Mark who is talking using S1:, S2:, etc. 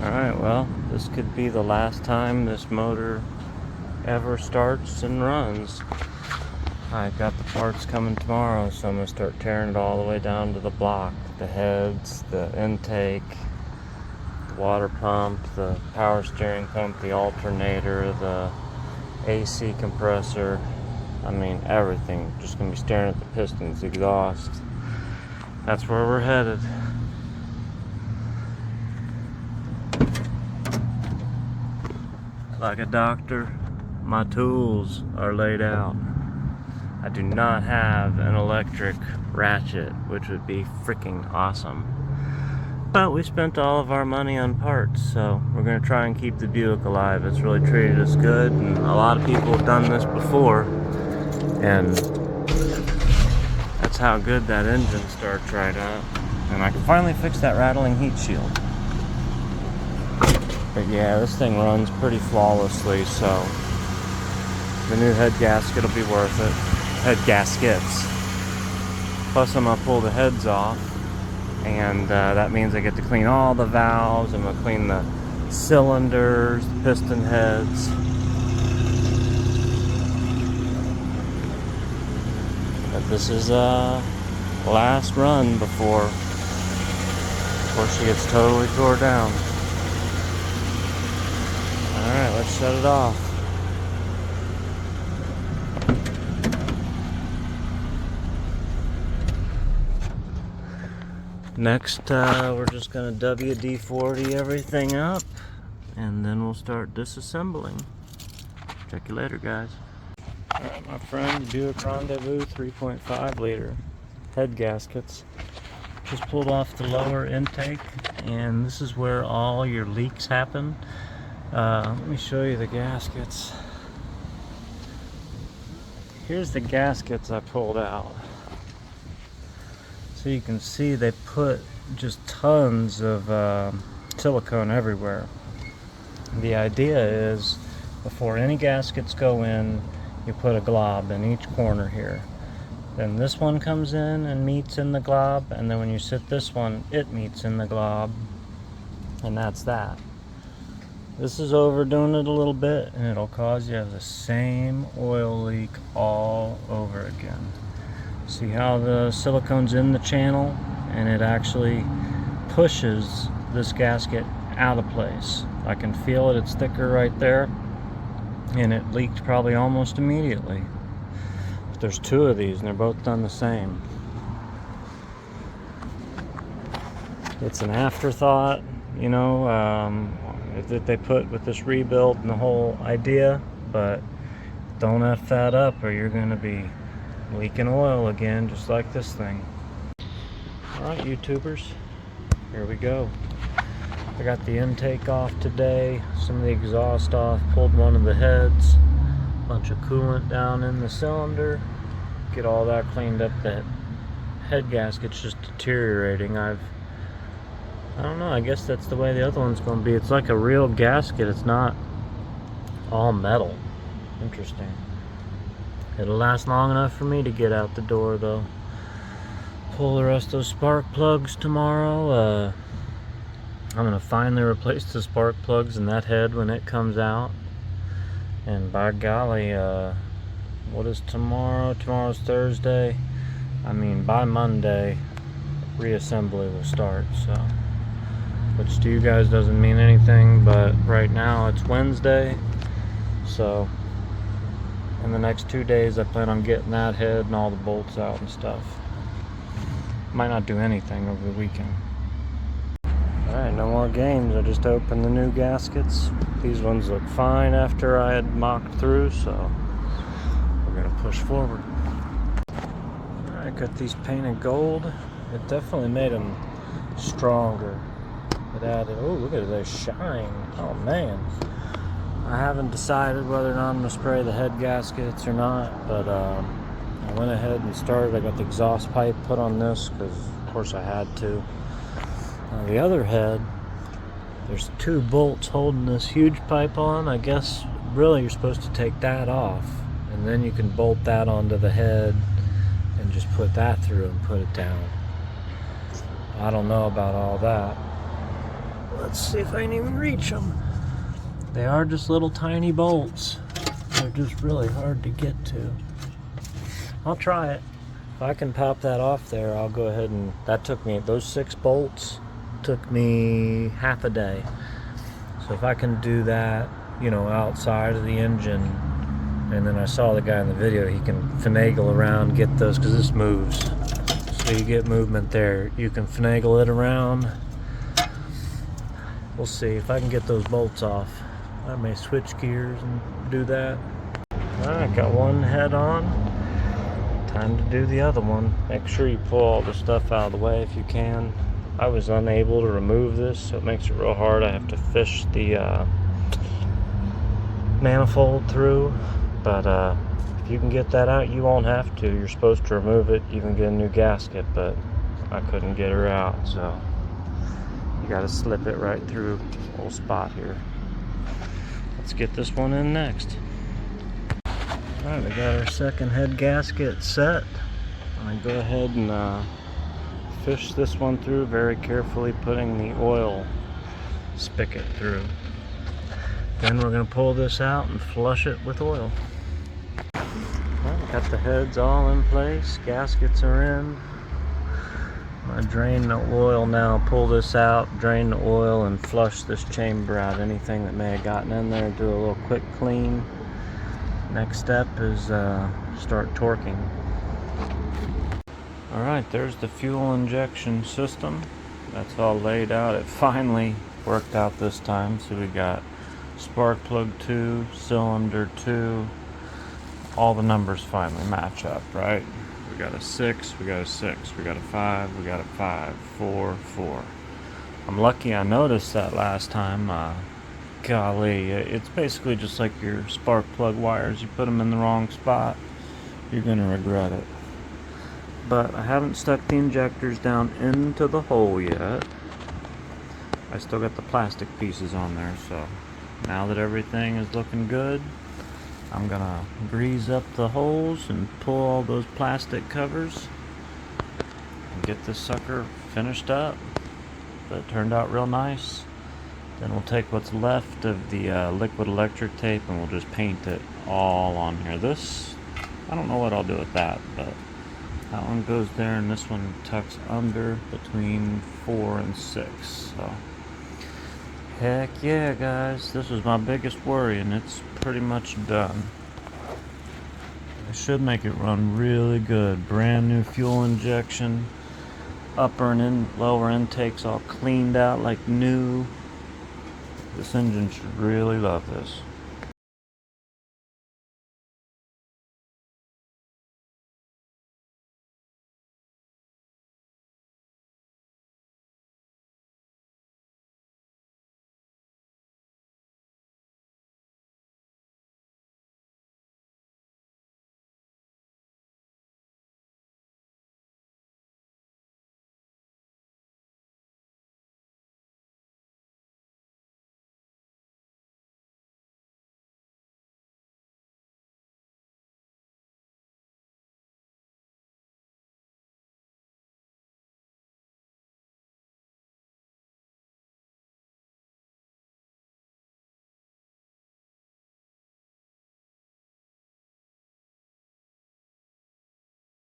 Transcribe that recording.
S1: Alright, well, this could be the last time this motor ever starts and runs. I've got the parts coming tomorrow, so I'm going to start tearing it all the way down to the block. The heads, the intake, the water pump, the power steering pump, the alternator, the AC compressor. I mean, everything. Just going to be staring at the pistons, exhaust. That's where we're headed. Like a doctor, my tools are laid out. I do not have an electric ratchet, which would be freaking awesome. But we spent all of our money on parts, so we're going to try and keep the Buick alive. It's really treated us good, and a lot of people have done this before, and that's how good that engine starts right up. And I can finally fix that rattling heat shield. But yeah, this thing runs pretty flawlessly, so the new head gasket will be worth it. Head gaskets. Plus I'm going to pull the heads off, and that means I get to clean all the valves. I'm going to clean the cylinders, the piston heads. But this is last run before she gets totally tore down. Alright, let's shut it off. Next, we're just going to WD-40 everything up, and then we'll start disassembling. Check you later, guys. Alright, my friend, Buick Rendezvous 3.5 liter head gaskets. Just pulled off the lower intake, and this is where all your leaks happen. Let me show you the gaskets. Here's the gaskets I pulled out. So you can see they put just tons of silicone everywhere. The idea is, before any gaskets go in, you put a glob in each corner here. Then this one comes in and meets in the glob, and then when you sit this one, it meets in the glob, and that's that. This is overdoing it a little bit, and it'll cause you to have the same oil leak all over again. See how the silicone's in the channel, and it actually pushes this gasket out of place. I can feel it, it's thicker right there, and it leaked probably almost immediately. But there's two of these, and they're both done the same. It's an afterthought, you know, that they put with this rebuild and the whole idea, but don't F that up or you're going to be leaking oil again, just like this thing. Alright, YouTubers, here we go. I got the intake off today, some of the exhaust off, pulled one of the heads, bunch of coolant down in the cylinder, get all that cleaned up. That head gasket's just deteriorating. I don't know, I guess that's the way the other one's going to be. It's like a real gasket, it's not all metal. Interesting. It'll last long enough for me to get out the door, though. Pull the rest of those spark plugs tomorrow. I'm going to finally replace the spark plugs in that head when it comes out. And by golly, what is tomorrow? Tomorrow's Thursday. I mean, by Monday, reassembly will start, so. Which to you guys doesn't mean anything, but right now it's Wednesday, so in the next 2 days I plan on getting that head and all the bolts out and stuff. Might not do anything over the weekend. Alright, no more games. I just opened the new gaskets. These ones look fine after I had mocked through, so we're going to push forward. Alright, got these painted gold. It definitely made them stronger. It added, oh, look at that shine. Oh man. I haven't decided whether or not I'm going to spray the head gaskets or not, but I went ahead and started. I got the exhaust pipe put on this because, of course, I had to. The other head, there's two bolts holding this huge pipe on. I guess, really, you're supposed to take that off, and then you can bolt that onto the head and just put that through and put it down. I don't know about all that. Let's see if I can even reach them. They are just little tiny bolts. They're just really hard to get to. I'll try it. If I can pop that off there, I'll go ahead and... That took me... Those 6 bolts took me half a day. So if I can do that, you know, outside of the engine, and then I saw the guy in the video, he can finagle around, get those, because this moves. So you get movement there. You can finagle it around. We'll see if I can get those bolts off. I may switch gears and do that. Alright, got one head on. Time to do the other one. Make sure you pull all the stuff out of the way if you can. I was unable to remove this, so it makes it real hard. I have to fish the manifold through. But if you can get that out, you won't have to. You're supposed to remove it, you can get a new gasket, but I couldn't get her out, so you gotta slip it right through a little spot here. Let's get this one in next. Alright, we got our second head gasket set. I'm gonna go ahead and fish this one through, very carefully putting the oil spigot through. Then we're gonna pull this out and flush it with oil. Well, got the heads all in place, gaskets are in. I'm gonna drain the oil now, pull this out, drain the oil, and flush this chamber out. Anything that may have gotten in there, do a little quick clean. Next step is start torquing. Alright, there's the fuel injection system. That's all laid out. It finally worked out this time. So we got spark plug 2, cylinder 2. All the numbers finally match up, right? We got a 6, we got a 6, we got a 5, we got a 5, 4, 4. I'm lucky I noticed that last time. Golly, it's basically just like your spark plug wires. You put them in the wrong spot, you're gonna regret it. But I haven't stuck the injectors down into the hole yet. I still got the plastic pieces on there, so now that everything is looking good, I'm gonna grease up the holes and pull all those plastic covers and get this sucker finished up. But it turned out real nice. Then we'll take what's left of the liquid electric tape and we'll just paint it all on here. This, I don't know what I'll do with that, but that one goes there and this one tucks under between 4 and 6. So heck yeah, guys, this was my biggest worry and it's pretty much done. I should make it run really good. Brand new fuel injection, upper and lower intakes all cleaned out like new. This engine should really love this.